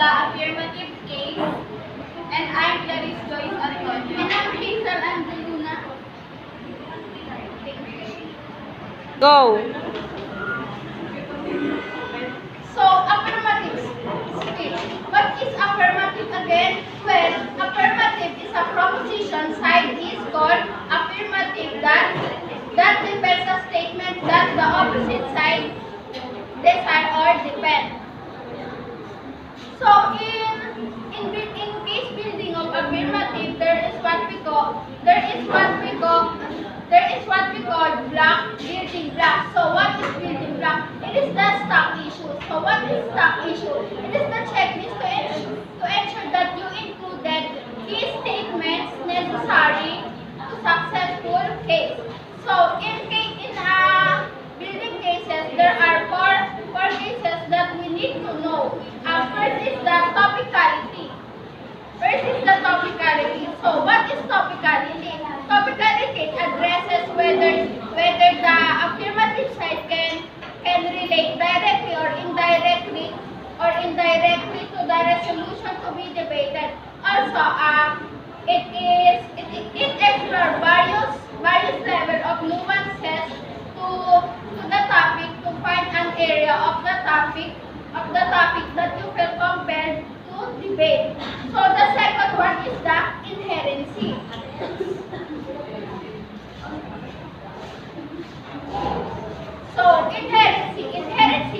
the affirmative case, and I'm Clarice Antonio. And I'm Hazel Antonio. Go! So, affirmative speech. What is affirmative again? Well, affirmative is a proposition. Side is called affirmative that depends a statement that the opposite side desire or depend. So in case building of affirmative, there is what we call block, building block. So what is building block? It is the stock issue. So what is stock issue? It is the checklist to ensure that you included key statements necessary to successful case. So in building cases, there are four cases that we need to know. First is the topicality. So what is topicality? Topicality addresses whether the affirmative side can relate directly or indirectly to the resolution to be debated. Also, it explores various level of nuances to the topic to find an area of the topic that you feel compelled to debate. So the second one is the inherency. So inherency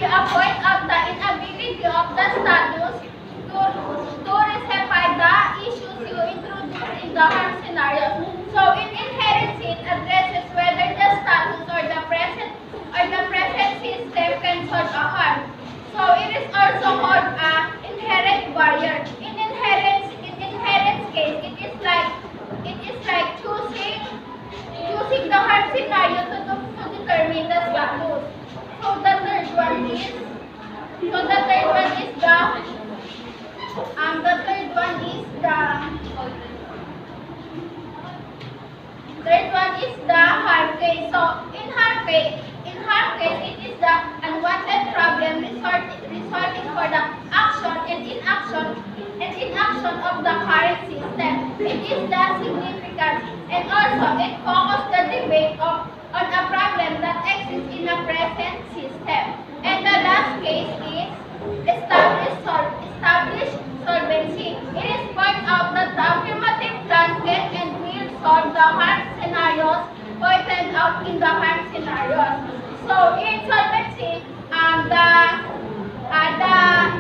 a point of the inability of the status to rectify the issues you introduce in the harm scenarios. So in inherency, it addresses whether the status or the present system can solve a harm. So it is also called inherent barrier. In inherent case, it is like choosing the harm scenario to determine the status. So the third one is the harm case. So in harm case, it is the unwanted problem resulting for the action and inaction of the current system. It is the significance, and also it focuses the debate on a problem that exists in a present system. And the last case is established solvency. It is point out that the affirmative plan can and will solve the harm scenarios pointed out in the harm scenarios. So in solvency,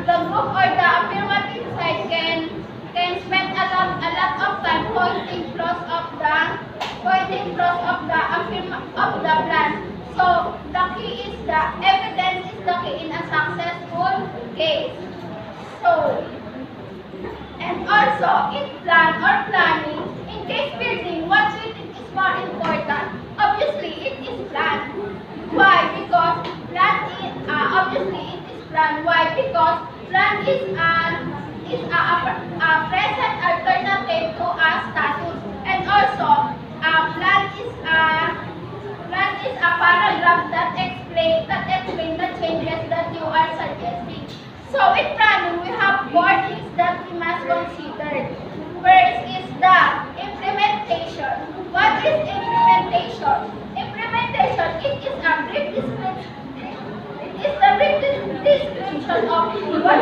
the group or the affirmative side can spend a lot of time pointing pros of the plan. So the key is the evidence is the key in a successful case. So and also in planning, in case building, what we think is more important? Obviously, it is plan. Why? Because plan is obviously it is plan. Why? Because plan is a present alternative to a status, and also plan is a paragraph that explain the changes that you are suggesting. So in planning, we have four things that we must consider. First is the implementation. What is implementation? Implementation, it is a brief description. It is the brief description of what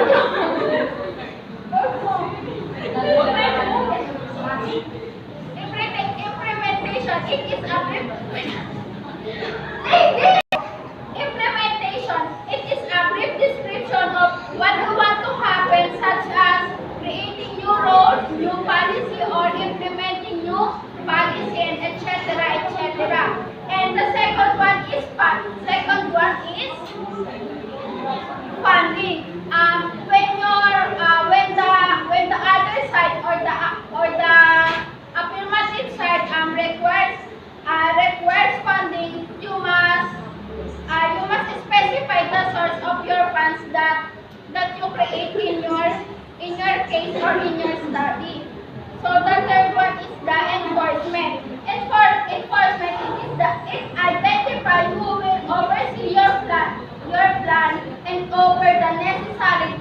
implementation. It is a brief implementation. It is a brief description of what you want to happen, such as creating new roles, new policy, or implementing new policy, and etc. And the second one is funding. When the other side or the affirmative side requires funding, you must specify the source of your funds that you create in your case or in your study. So the third one is the enforcement. Enforcement it identifies who will oversee your plan and over the necessary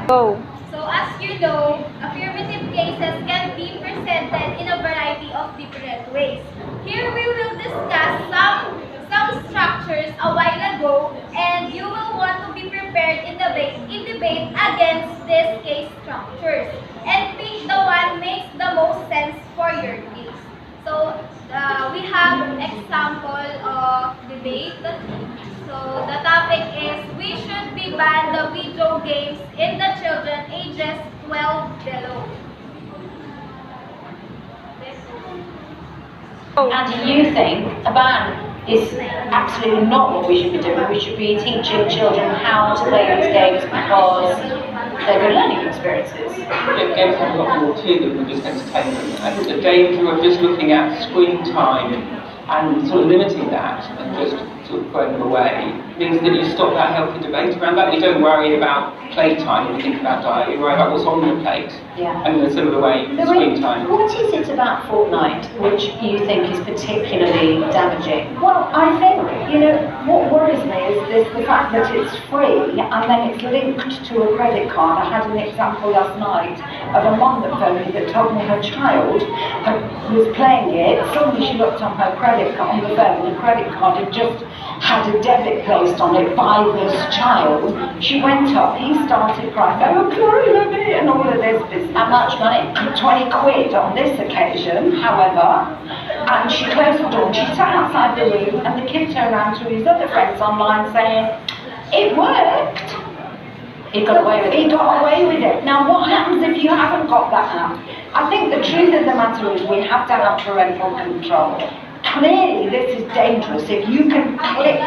Go. So as you know, affirmative cases can be presented in a variety of different ways. Here we will discuss some structures a while ago, and you will want to be prepared in debate against these case structures and pick the one makes the most sense for your case. So we have example of debate. So the topic is we should be ban the video games in the children ages 12 below. And do you think a ban is absolutely not what we should be doing? We should be teaching children how to play these games because they're good learning experiences. Yeah, games have a lot more to them than just entertainment. I think the danger of just looking at screen time and sort of limiting that and just sort of throwing them away means that you stop that healthy debate around that. You don't worry about playtime when you think about diet, you worry about what's on your plate. Yeah. And in a similar way, screen time. What is it about Fortnite which you think is particularly damaging? Well, I think, what worries me is the fact that it's free and then it's linked to a credit card. I had an example last night of a mum that phoned me that told me her child was playing it. Suddenly she looked on her credit card, on the phone, and the credit card had just had a debit placed on it by this child. She went up, he started crying, oh, Chloe, and all of this business. How much money? 20 quid on this occasion, however, and she closed the door and she sat outside the room and the kid turned around to his other friends online saying, it worked. He got away with it. He got away with it. Now what happens if you haven't got that app? I think the truth of the matter is we have to have parental control. Clearly this is dangerous. If you can click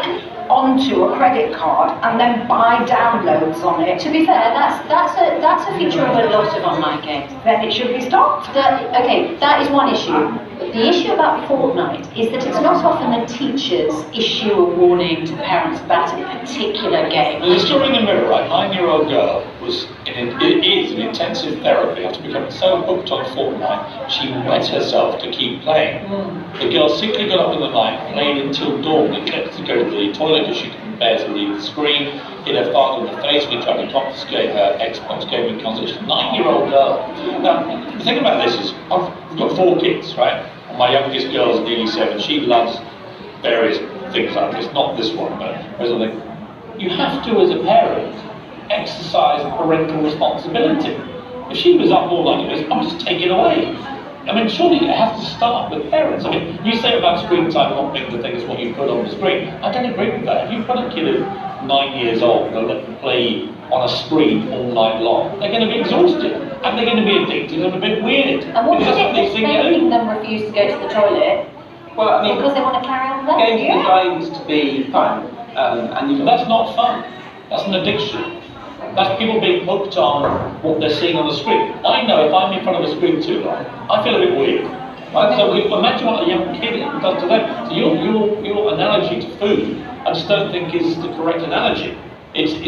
onto a credit card and then buy downloads on it, To be fair, that's a feature of a lot of online games. then it should be stopped. Okay, that is one issue. But the issue about Fortnite is that it's not often the teachers issue a warning to parents about a particular game. There's a story in the Mirror, right? 9-year-old girl is in intensive therapy after becoming so hooked on Fortnite, she wet herself to keep playing. The girl simply got up in the night, played until dawn, and kept to go to the toilet because she couldn't bear to leave the screen, hit her father in the face, we tried to confiscate her Xbox gaming console. She's a 9-year-old girl. Now, the thing about this is, I've got 4 kids, right? And my youngest girl's nearly 7. She loves various things like this, not this one, but there's something. You have to, as a parent, exercise parental responsibility. If she was up all night like this, I'll just take it away. I mean, surely it has to start with parents. I mean, you say about screen time not being the thing is what you put on the screen. I don't agree with that. If you put a kid of 9 years old and let them play on a screen all night long, they're going to be exhausted and they're going to be addicted and a bit weird. And what's Because it that's that's what they making do. them refuse to go to the toilet? Well, I mean, Because they want to carry on with games that? are designed to be fun, and you That's not fun. That's an addiction. That's people being hooked on what they're seeing on the screen. I know if I'm in front of a screen too long, I feel a bit weird. Right? So imagine what a young kid does to them. So your analogy to food, I just don't think is the correct analogy.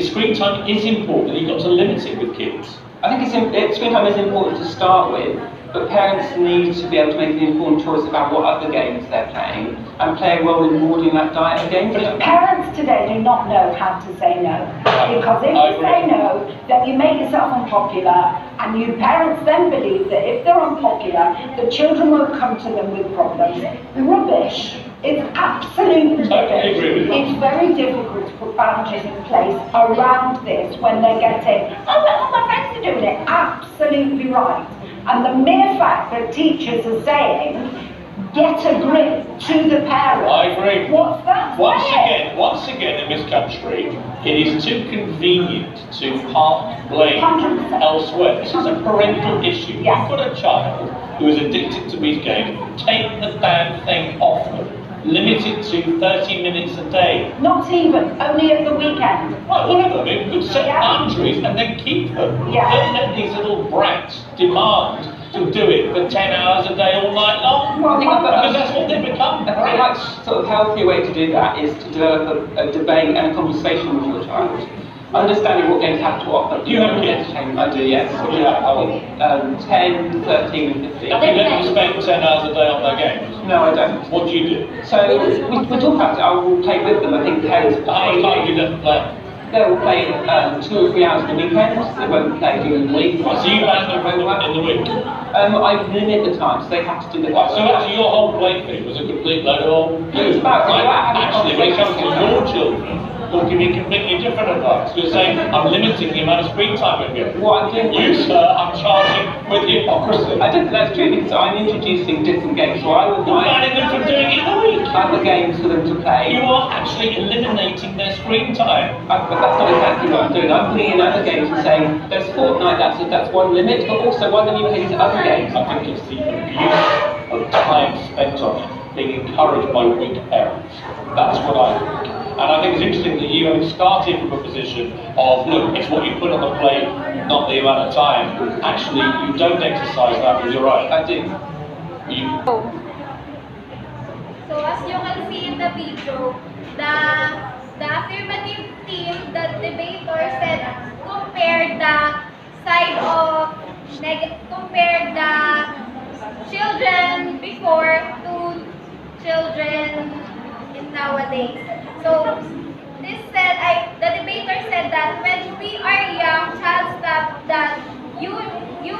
Screen time is important, and you've got to limit it with kids. I think screen time is important to start with, but parents need to be able to make an informed choice about what other games they're playing and play a role in broadening that diet of games. Parents today do not know how to say no. Because if you say no, then you make yourself unpopular, and you parents then believe that if they're unpopular, the children will come to them with problems. Rubbish. It's absolutely Totally agree with you. It's very difficult to put boundaries in place around this when they're getting, oh, well, all my friends are doing it. Absolutely right. And the mere fact that teachers are saying, get a grip to the parents. I agree. What's that? Once again in this country, it is too convenient to park blame 100%. elsewhere. This is a parental issue. Yeah. You've got a child who is addicted to these games, take the damn thing off them. Limit it to 30 minutes a day. Not even, only at the weekend. Well, whatever, I mean, we could set Yeah. boundaries and then keep them. Yeah. Don't let these little brats demand to do it for 10 hours a day all night long. Well, Because that's what they've become. A very much sort of healthier way to do that is to develop a debate and a conversation with your child. Understanding what games have to offer. Do you have kids? I do, yes. What do you have? How old? 10, 13 and 15. Have you let them spend 10 hours a day on their games? No, I don't. What do you do? So we talk about it, I will play with them. I think parents How much time do you let them play? They'll play 2 or 3 hours on the weekends. They won't play during the week. So you ban them in the week? I limit the time, so they have to do the So actually your whole play thing was a complete load of... It's about Actually, when it comes to your children, you're giving completely different advice. You're saying, I'm limiting the amount of screen time we get. What I'm doing... You, sir, I'm charging with hypocrisy. I don't think that's true because I'm introducing different games. So I would You're banning them from doing it in the week. other games for them to play. You are actually eliminating their screen time. But that's not exactly what I'm doing. I'm putting in other games and saying, there's Fortnite, that's one limit, but also why don't you play these other games? I think it's the abuse of time spent on it, being encouraged by weak parents. That's what I think. And I think it's interesting that you have started from a position of, look, it's what you put on the plate, not the amount of time. Actually, you don't exercise that with your own. I do. So as you can see in the video, the affirmative team, the debater said, compare the children before to children in nowadays. So the debater said that when we are young, child stuff that you would do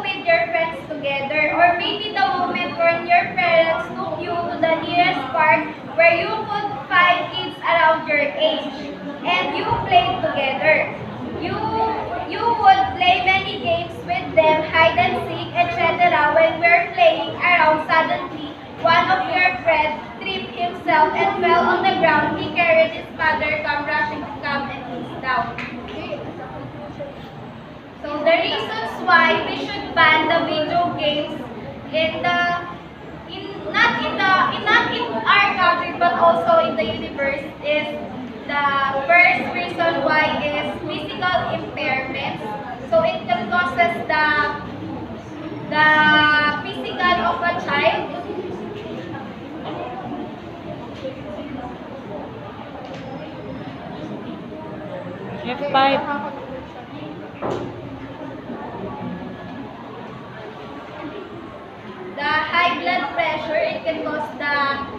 with your friends together, or maybe the moment when your parents took you to the nearest park where you could find kids around your age and you played together. You would play many games with them, hide and seek, etc. When we're playing around, suddenly one of your friends tripped himself and fell on the ground. He carried his mother, come rushing to come and he's down. So the reasons why we should ban the video games not in our country but also in the universe is the first reason why is physical impairments. So it can causes the physical of a child. F5. The high blood pressure, it can cause the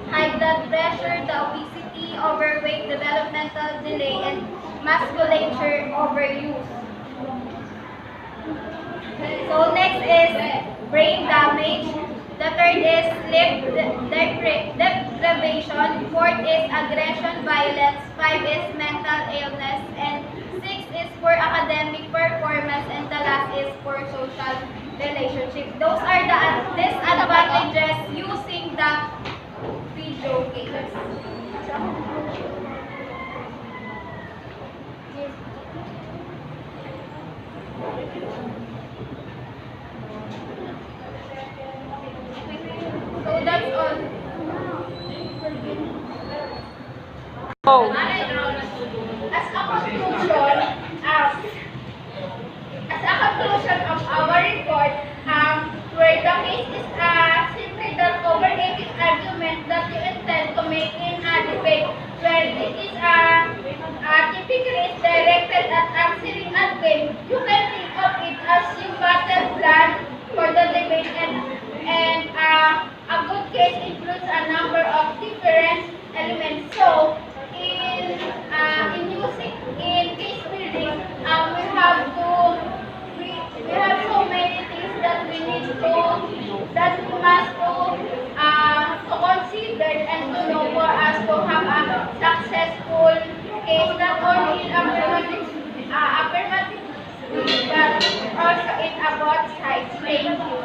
high blood pressure, the obesity, overweight, developmental delay, and musculature overuse. So next is brain damage. The third is sleep deprivation. Fourth is aggression, violence. 5 is mental illness. And 6 is poor academic performance. And the last is poor social relationship. Those are the disadvantages using the video games. So that's all. Go. As a conclusion of our report, where the case is simply the overrated argument that you intend to make in a debate, where it is typically is directed at answering a claim. You can think of it as your battle plan for the debate, and a good case includes a number of different elements. So in case building, we have so many things that we must to consider and to know for us to have a successful case, not only in affirmative, but also in about sides. Thank you.